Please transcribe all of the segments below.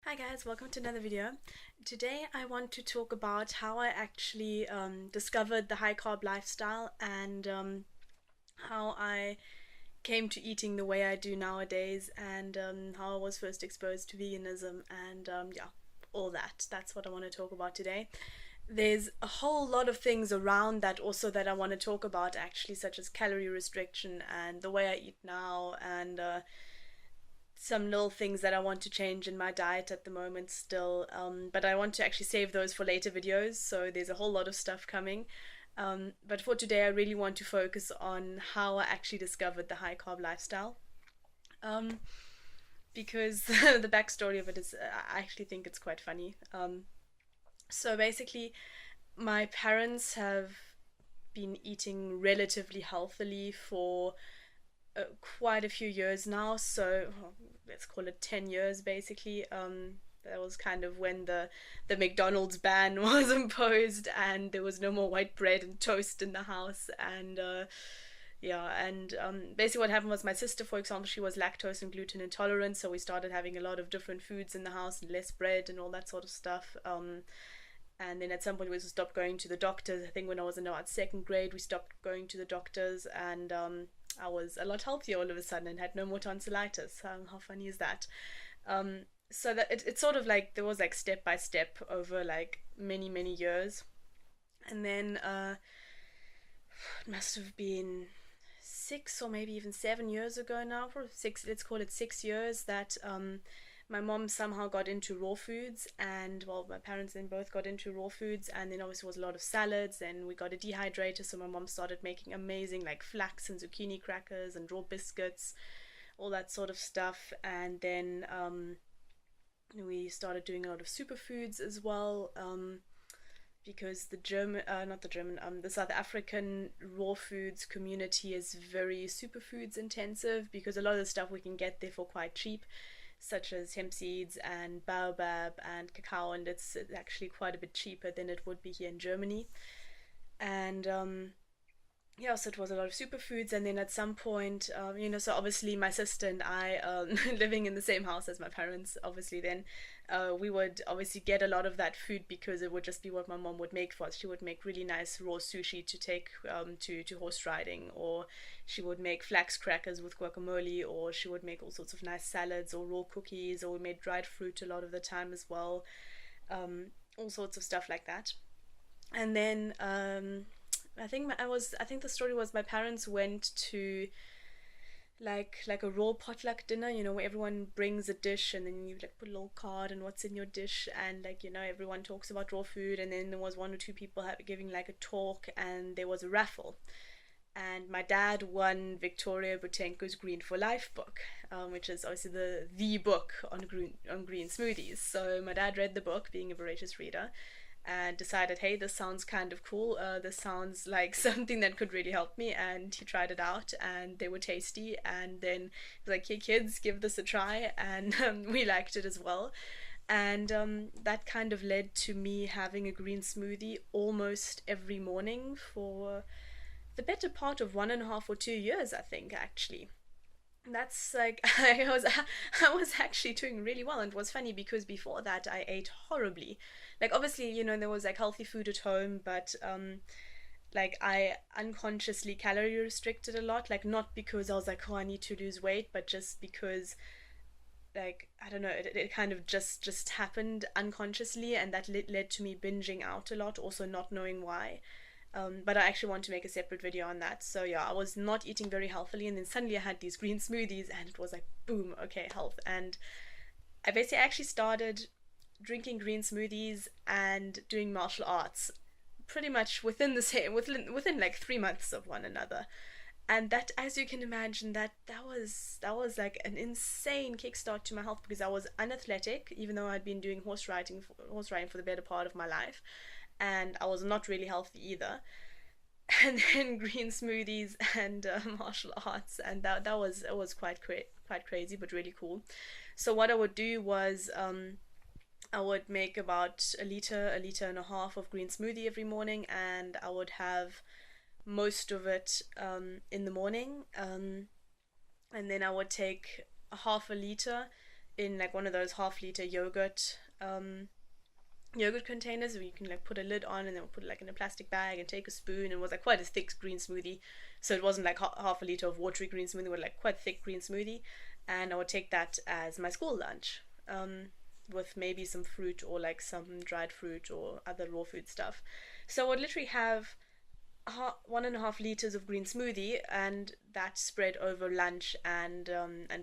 Hi guys, welcome to another video. Today I want to talk about how I actually discovered the high carb lifestyle and how I came to eating the way I do nowadays and how I was first exposed to veganism and yeah, all that. That's what I want to talk about today. There's a whole lot of things around that also that I want to talk about actually, such as calorie restriction and the way I eat now and some little things that I want to change in my diet at the moment still. But I want to actually save those for later videos, so there's a whole lot of stuff coming. But for today, I really want to focus on how I actually discovered the high carb lifestyle. Um, because the backstory of it is, I actually think it's quite funny. So basically, my parents have been eating relatively healthily for quite a few years now. So let's call it 10 years basically. That was kind of when the McDonald's ban was imposed and there was no more white bread and toast in the house. And yeah, and basically what happened was my sister, for example, she was lactose and gluten intolerant, so we started having a lot of different foods in the house and less bread and all that sort of stuff. And then at some point we stopped going to the doctors. I think when I was in about second grade, we stopped going to the doctors, and I was a lot healthier all of a sudden and had no more tonsillitis. How funny is that? So that it's sort of like there was like step by step over like many years, and then it must have been 6 or maybe even 7 years ago now, for six, let's call it 6 years, that my mom somehow got into raw foods, and well, my parents then both got into raw foods, and then obviously was a lot of salads, and we got a dehydrator, so my mom started making amazing like flax and zucchini crackers and raw biscuits, all that sort of stuff. And then we started doing a lot of superfoods as well, because the German, not the German, the South African raw foods community is very superfoods intensive, because a lot of the stuff we can get there for quite cheap, such as hemp seeds and baobab and cacao, and it's actually quite a bit cheaper than it would be here in Germany. And yeah, so it was a lot of superfoods. And then at some point, so obviously my sister and I, living in the same house as my parents, obviously then we would obviously get a lot of that food, because it would just be what my mom would make for us. She would make really nice raw sushi to take to horse riding, or she would make flax crackers with guacamole, or she would make all sorts of nice salads or raw cookies, or we made dried fruit a lot of the time as well, all sorts of stuff like that. And then I think the story was my parents went to like a raw potluck dinner, where everyone brings a dish, and then you like put a little card and what's in your dish, and like everyone talks about raw food, and then there was one or two people giving like a talk, and there was a raffle, and my dad won Victoria Butenko's Green for Life book, which is obviously the book on green smoothies. So my dad read the book, being a voracious reader, and decided, hey, this sounds kind of cool. This sounds like something that could really help me. And he tried it out, and they were tasty. And then he was like, hey, kids, give this a try. And we liked it as well. And that kind of led to me having a green smoothie almost every morning for the better part of 1.5 or 2 years, I think, actually. That's like I was actually doing really well, and it was funny because before that I ate horribly. Like obviously, there was like healthy food at home, but like I unconsciously calorie restricted a lot, like not because I was like, oh, I need to lose weight, but just because, like, I don't know, it kind of just happened unconsciously, and that led to me binging out a lot, also not knowing why. But I actually want to make a separate video on that. So yeah, I was not eating very healthily, and then suddenly I had these green smoothies, and it was like, boom, okay, health. And I basically actually started drinking green smoothies and doing martial arts pretty much within the same within like 3 months of one another. And that, as you can imagine, that was like an insane kickstart to my health, because I was unathletic, even though I'd been doing horse riding for the better part of my life, and I was not really healthy either. And then green smoothies and martial arts, and that was it was quite crazy, but really cool. So what I would do was I would make about a liter and a half of green smoothie every morning, and I would have most of it in the morning, and then I would take a half a liter in like one of those half-liter yogurt containers where you can like put a lid on, and then we'll put it like in a plastic bag and take a spoon. And it was like quite a thick green smoothie, so it wasn't like half a liter of watery green smoothie, it was like quite thick green smoothie. And I would take that as my school lunch, with maybe some fruit or like some dried fruit or other raw food stuff. So I would literally have 1.5 liters of green smoothie, and that spread over lunch and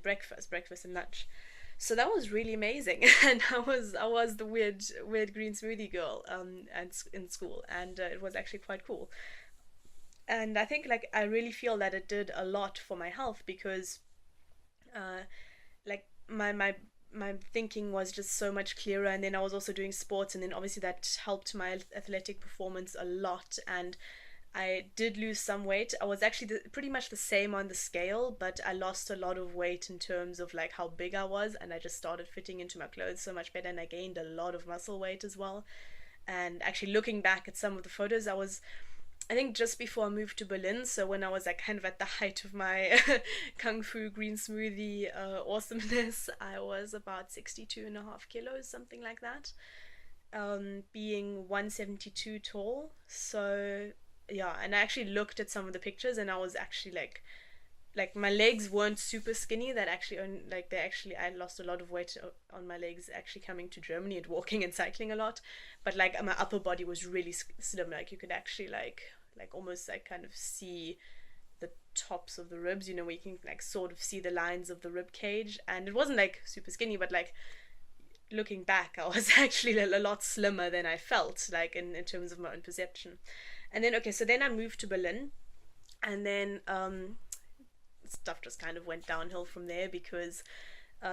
breakfast and lunch. So that was really amazing, and I was the weird green smoothie girl and in school, and it was actually quite cool. And I think like I really feel that it did a lot for my health, because uh, like my thinking was just so much clearer. And then I was also doing sports, and then obviously that helped my athletic performance a lot. And I did lose some weight. I was actually pretty much the same on the scale, but I lost a lot of weight in terms of like how big I was, and I just started fitting into my clothes so much better, and I gained a lot of muscle weight as well. And actually looking back at some of the photos, I think just before I moved to Berlin, so when I was like kind of at the height of my kung fu green smoothie awesomeness, I was about 62.5 kilos, something like that, being 172 tall. So yeah, and I actually looked at some of the pictures, and I was actually like my legs weren't super skinny. That actually like they actually I lost a lot of weight on my legs actually coming to Germany and walking and cycling a lot. But like my upper body was really slim. Like you could actually like almost like kind of see the tops of the ribs, where you can like sort of see the lines of the rib cage. And it wasn't like super skinny, but like looking back, I was actually a lot slimmer than I felt, like in terms of my own perception. And then okay, so then I moved to Berlin, and then stuff just kind of went downhill from there, because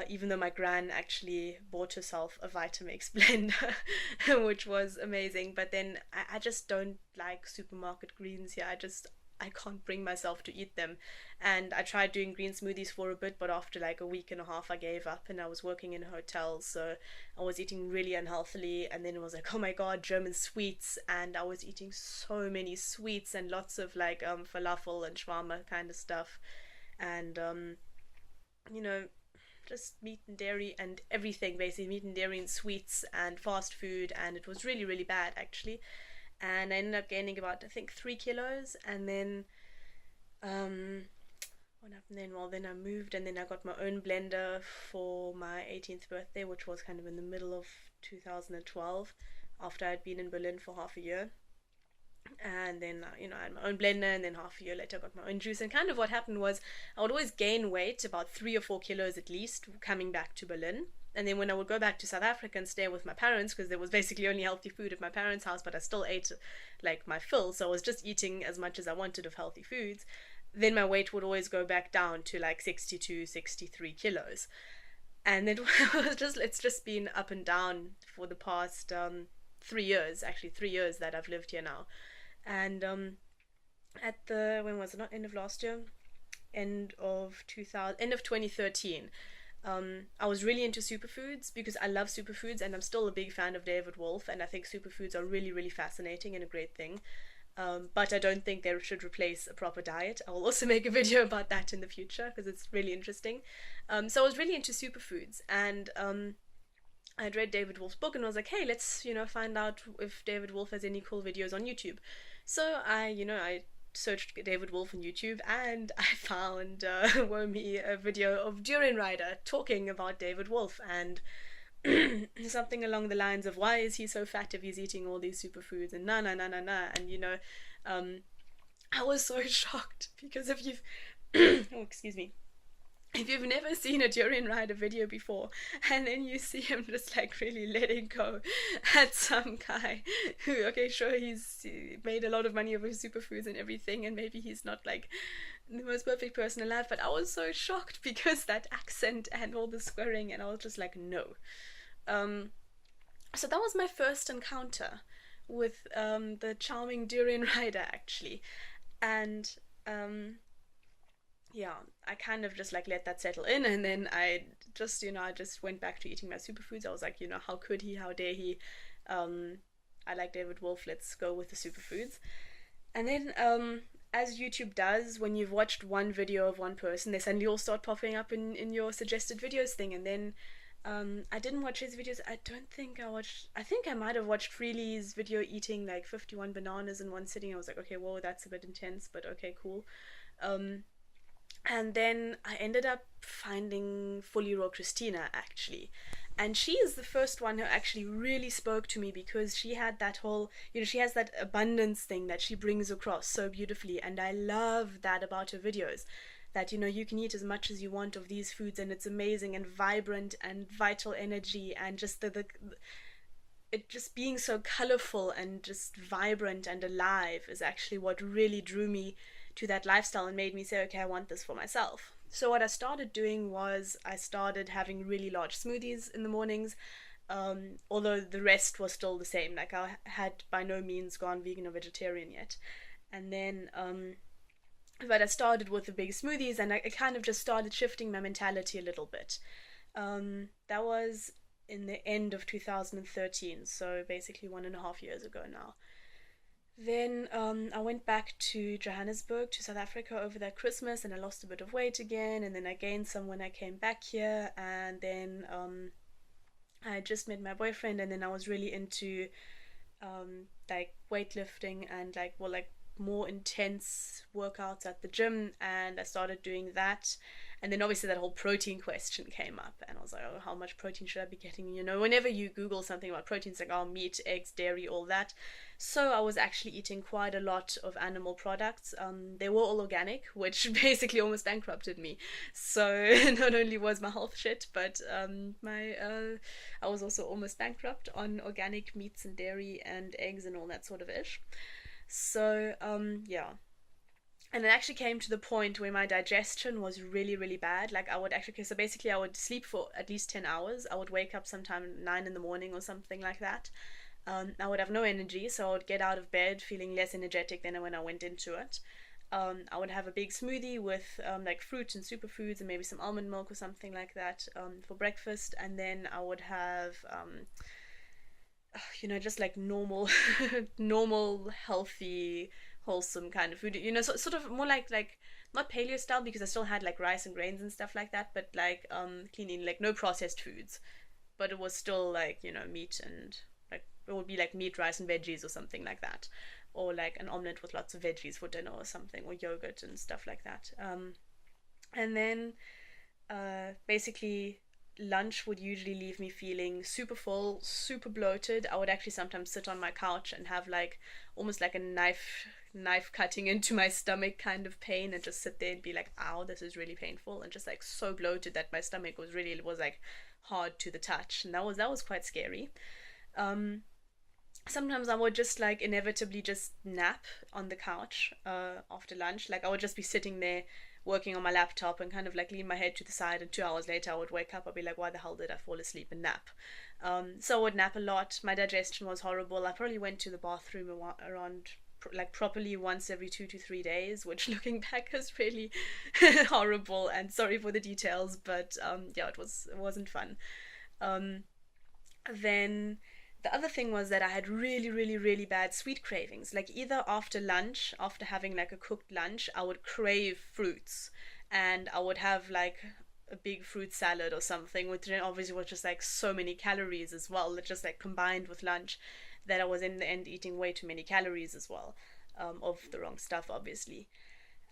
even though my gran actually bought herself a Vitamix blender, which was amazing, but then I just don't like supermarket greens here. I can't bring myself to eat them. And I tried doing green smoothies for a bit, but after like a week and a half, I gave up, and I was working in a hotel, so I was eating really unhealthily. And then it was like, oh my god, German sweets, and I was eating so many sweets and lots of like falafel and shawarma kind of stuff, and you know, just meat and dairy and everything, basically meat and dairy and sweets and fast food, and it was really really bad actually. And I ended up gaining about I think 3 kilos, and then what happened then? Well, then I moved, and then I got my own blender for my 18th birthday, which was kind of in the middle of 2012, after I'd been in Berlin for half a year. And then I had my own blender, and then half a year later I got my own juice. And kind of what happened was I would always gain weight, about 3 or 4 kilos at least, coming back to Berlin. And then when I would go back to South Africa and stay with my parents, because there was basically only healthy food at my parents' house, but I still ate like my fill, so I was just eating as much as I wanted of healthy foods, then my weight would always go back down to like 62, 63 kilos. And it was just, it's just been up and down for the past 3 years, actually 3 years that I've lived here now. And at the, when was it, not end of last year, end of 2013, I was really into superfoods, because I love superfoods, and I'm still a big fan of David Wolf, and I think superfoods are really really fascinating and a great thing. But I don't think they should replace a proper diet. I will also make a video about that in the future, because it's really interesting. So I was really into superfoods, and I'd read David Wolf's book, and I was like, hey, let's find out if David Wolf has any cool videos on YouTube. So I searched David Wolf on YouTube, and I found woe me, a video of Durian Rider talking about David Wolf, and something along the lines of, why is he so fat if he's eating all these superfoods, and na. And I was so shocked, because if you've oh, excuse me, if you've never seen a Durian Rider video before, and then you see him just like really letting go at some guy who, okay, sure, he's made a lot of money over his superfoods and everything, and maybe he's not like the most perfect person alive, but I was so shocked, because that accent and all the swearing, and I was just like, no. So that was my first encounter with the charming Durian Rider, actually. And yeah, I kind of just like let that settle in, and then I just went back to eating my superfoods. I was like, how could he, how dare he? I like David Wolf, let's go with the superfoods. And then as YouTube does, when you've watched one video of one person, they suddenly all start popping up in your suggested videos thing. And then I didn't watch his videos. I don't think I watched. I think I might have watched Freely's video eating like 51 bananas in one sitting. I was like, okay, whoa, that's a bit intense, but okay, cool. Um, and then I ended up finding Fully Raw Christina actually. And she is the first one who actually really spoke to me because she had that whole, she has that abundance thing that she brings across so beautifully. And I love that about her videos. That, you can eat as much as you want of these foods and it's amazing and vibrant and vital energy and just it just being so colorful and just vibrant and alive is actually what really drew me to that lifestyle and made me say, okay, I want this for myself. So what I started doing was I started having really large smoothies in the mornings, although the rest was still the same. Like I had by no means gone vegan or vegetarian yet. And then but I started with the big smoothies and I kind of just started shifting my mentality a little bit. That was in the end of 2013, so basically 1.5 years ago now. Then I went back to Johannesburg, to South Africa over that Christmas, and I lost a bit of weight again, and then I gained some when I came back here, and then I just met my boyfriend, and then I was really into like weightlifting and like more intense workouts at the gym, and I started doing that. And then obviously that whole protein question came up, and I was like, oh, how much protein should I be getting? Whenever you Google something about protein, it's like, oh, meat, eggs, dairy, all that. So I was actually eating quite a lot of animal products. They were all organic, which basically almost bankrupted me. So not only was my health shit, but my I was also almost bankrupt on organic meats and dairy and eggs and all that sort of ish. So yeah, and it actually came to the point where my digestion was really really bad. Like I would actually, so basically I would sleep for at least 10 hours. I would wake up sometime at 9 in the morning or something like that. I would have no energy, so I would get out of bed feeling less energetic than when I went into it. I would have a big smoothie with like fruit and superfoods and maybe some almond milk or something like that for breakfast, and then I would have just like normal normal healthy wholesome kind of food, sort of more like not paleo style, because I still had like rice and grains and stuff like that, but like cleaning, like no processed foods, but it was still like meat, and like it would be like meat, rice and veggies or something like that, or like an omelet with lots of veggies for dinner or something, or yogurt and stuff like that. And then basically lunch would usually leave me feeling super full, super bloated. I would actually sometimes sit on my couch and have like almost like a knife cutting into my stomach kind of pain, and just sit there and be like, ow, this is really painful, and just like so bloated that my stomach was like hard to the touch, and that was quite scary. um Sometimes I would just like inevitably just nap on the couch after lunch. Like I would just be sitting there working on my laptop and kind of like lean my head to the side, and 2 hours later I would wake up. I'd be like, why the hell did I fall asleep and nap? So I would nap a lot. My digestion was horrible. I probably went to the bathroom around like properly once every 2 to 3 days, which looking back is really horrible, and sorry for the details, but yeah, it wasn't fun. um, then the other thing was that I had really, really, really bad sweet cravings. Like either after lunch, after having like a cooked lunch, I would crave fruits, and I would have like a big fruit salad or something, which then obviously was just like so many calories as well, that just like combined with lunch, that I was in the end eating way too many calories as well, of the wrong stuff, obviously.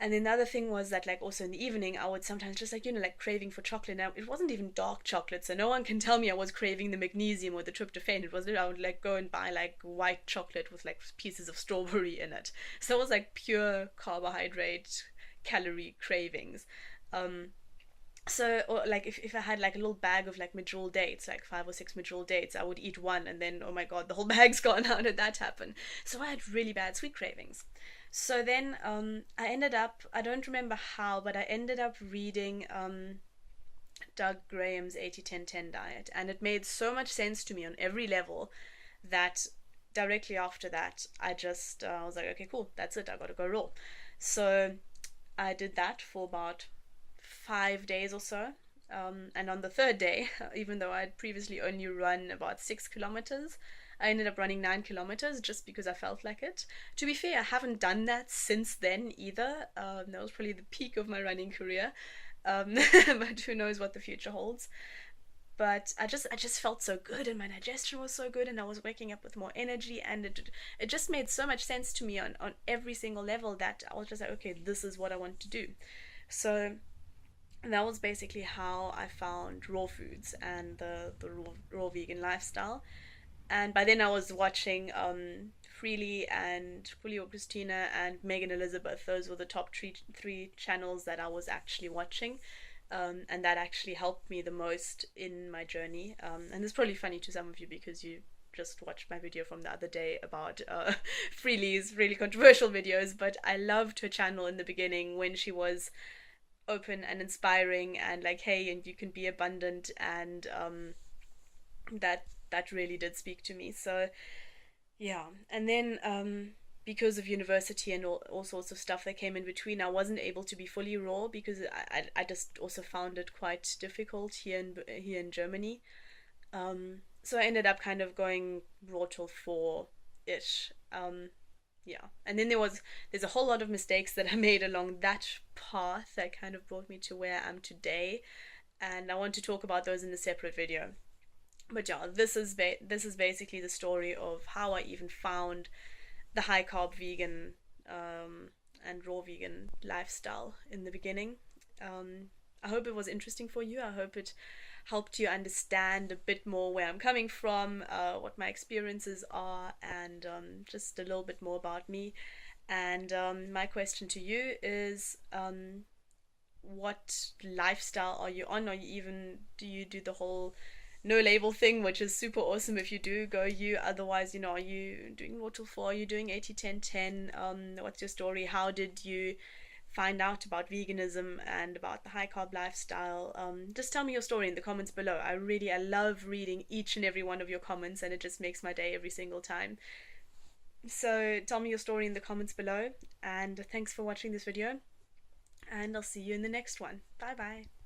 And then the other thing was that, like, also in the evening, I would sometimes just, like, like craving for chocolate. Now, it wasn't even dark chocolate, so no one can tell me I was craving the magnesium or the tryptophan. It was, I would, like, go and buy, like, white chocolate with, like, pieces of strawberry in it. So it was, like, pure carbohydrate, calorie cravings. Um, so, or, like, if I had, like, a little bag of, like, medjool dates, like 5 or 6 medjool dates, I would eat one, and then, oh my god, the whole bag's gone. How did that happen? So I had really bad sweet cravings. So then I ended up, I don't remember how, but I ended up reading Doug Graham's 80-10-10 diet, and it made so much sense to me on every level that directly after that, I just I was like, okay, cool, that's it, I gotta go raw. So I did that for about 5 days or so. And on the third day, even though I'd previously only run about 6 kilometers, I ended up running 9 kilometers just because I felt like it. To be fair, I haven't done that since then either. That was probably the peak of my running career. But who knows what the future holds. but I just felt so good, and my digestion was so good, and I was waking up with more energy, and it just made so much sense to me on every single level that I was just like, okay, this is what I want to do. So that was basically how I found raw foods and the raw vegan lifestyle. And by then I was watching Freely and Julio Christina and Megan Elizabeth. Those were the top three channels that I was actually watching. And that actually helped me the most in my journey. And it's probably funny to some of you because you just watched my video from the other day about Freely's really controversial videos, but I loved her channel in the beginning when she was open and inspiring and like, hey, and you can be abundant, and that really did speak to me. So yeah, and then because of university and all sorts of stuff that came in between, I wasn't able to be fully raw because I just also found it quite difficult here in Germany. So I ended up kind of going raw till 4 ish. Yeah, and then there's a whole lot of mistakes that I made along that path that kind of brought me to where I am today, and I want to talk about those in a separate video. But yeah, this is basically the story of how I even found the high carb vegan and raw vegan lifestyle in the beginning. I hope it was interesting for you. I hope it helped you understand a bit more where I'm coming from, what my experiences are, and just a little bit more about me. And my question to you is, what lifestyle are you on? Or you even do you do the whole no label thing, which is super awesome if you do, go you. Otherwise, are you doing water 4? Are you doing 80-10-10? What's your story? How did you find out about veganism and about the high carb lifestyle? Just tell me your story in the comments below. I love reading each and every one of your comments, and it just makes my day every single time. So tell me your story in the comments below, and thanks for watching this video, and I'll see you in the next one. Bye bye.